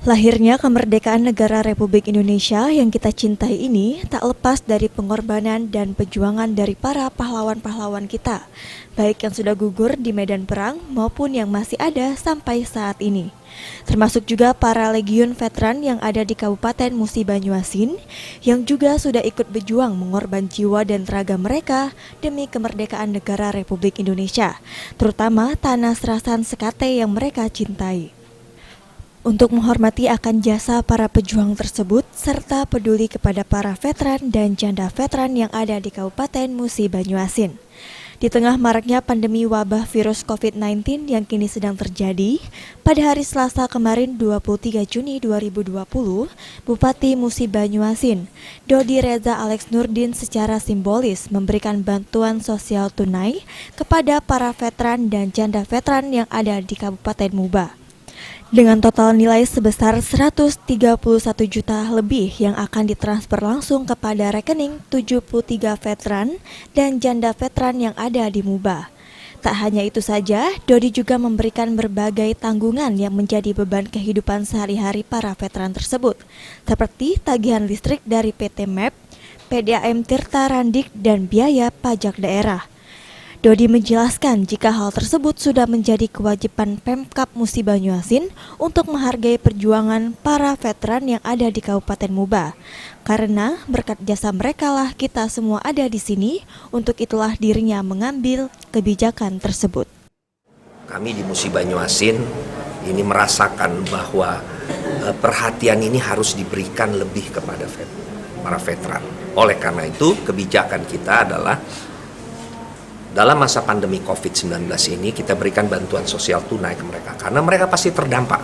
Lahirnya kemerdekaan negara Republik Indonesia yang kita cintai ini tak lepas dari pengorbanan dan perjuangan dari para pahlawan-pahlawan kita, baik yang sudah gugur di medan perang maupun yang masih ada sampai saat ini. Termasuk juga para legiun veteran yang ada di Kabupaten Musi Banyuasin, yang juga sudah ikut berjuang mengorban jiwa dan tenaga mereka demi kemerdekaan negara Republik Indonesia, terutama tanah Serasan Sekate yang mereka cintai. Untuk menghormati akan jasa para pejuang tersebut, serta peduli kepada para veteran dan janda veteran yang ada di Kabupaten Musi Banyuasin. Di tengah maraknya pandemi wabah virus COVID-19 yang kini sedang terjadi, pada hari Selasa kemarin 23 Juni 2020, Bupati Musi Banyuasin, Dodi Reza Alex Nurdin secara simbolis memberikan bantuan sosial tunai kepada para veteran dan janda veteran yang ada di Kabupaten Muba. Dengan total nilai sebesar 131 juta lebih yang akan ditransfer langsung kepada rekening 73 veteran dan janda veteran yang ada di Muba. Tak hanya itu saja, Dodi juga memberikan berbagai tanggungan yang menjadi beban kehidupan sehari-hari para veteran tersebut, seperti tagihan listrik dari PT MEP, PDAM Tirta Randik, dan biaya pajak daerah. Dodi menjelaskan jika hal tersebut sudah menjadi kewajiban Pemkab Musi Banyuasin untuk menghargai perjuangan para veteran yang ada di Kabupaten Muba. Karena berkat jasa mereka lah kita semua ada di sini, untuk itulah dirinya mengambil kebijakan tersebut. Kami di Musi Banyuasin ini merasakan bahwa perhatian ini harus diberikan lebih kepada para veteran. Oleh karena itu kebijakan kita adalah dalam masa pandemi COVID-19 ini kita berikan bantuan sosial tunai ke mereka karena mereka pasti terdampak.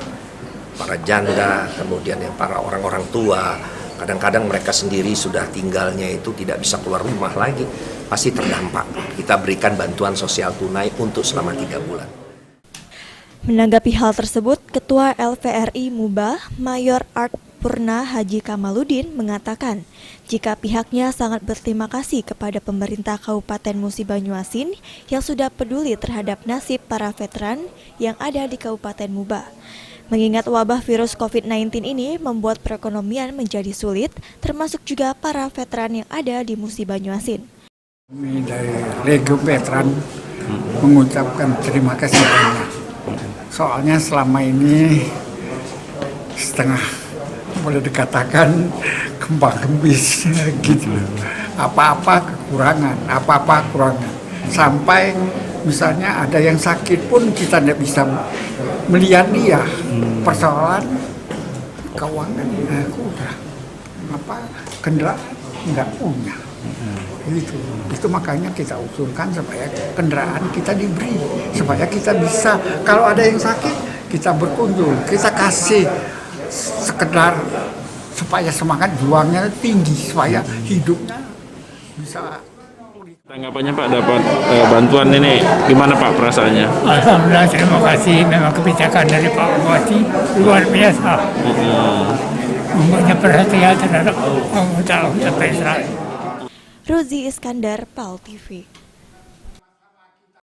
Para janda, kemudian yang para orang-orang tua, kadang-kadang mereka sendiri sudah tinggalnya itu tidak bisa keluar rumah lagi, pasti terdampak. Kita berikan bantuan sosial tunai untuk selama 3 bulan. Menanggapi hal tersebut, Ketua LVRI Muba, Mayor Art Purna Haji Kamaludin mengatakan jika pihaknya sangat berterima kasih kepada pemerintah Kabupaten Musi Banyuasin yang sudah peduli terhadap nasib para veteran yang ada di Kabupaten Muba. Mengingat wabah virus COVID-19 ini membuat perekonomian menjadi sulit, termasuk juga para veteran yang ada di Musi Banyuasin. Kami dari Legiun Veteran mengucapkan terima kasih banyak. Soalnya selama ini setengah boleh dikatakan kembang kembis gitu. Apa-apa kekurangan, sampai misalnya ada yang sakit pun kita tidak bisa melihat dia. Persoalan keuangan udah kendaraan nggak punya. Itu makanya kita usulkan supaya kendaraan kita diberi, supaya kita bisa kalau ada yang sakit kita berkunjung, kita kasih sekedar supaya semangat juangnya tinggi, supaya hidupnya bisa. Tanggapannya Pak dapat bantuan ini gimana Pak perasaannya? Alhamdulillah, terima kasih. Memang kebijakan dari Pak Bupati luar biasa. Mempunyai perhatian terhadap anggota Veteran. Rozi Iskandar, PAL TV.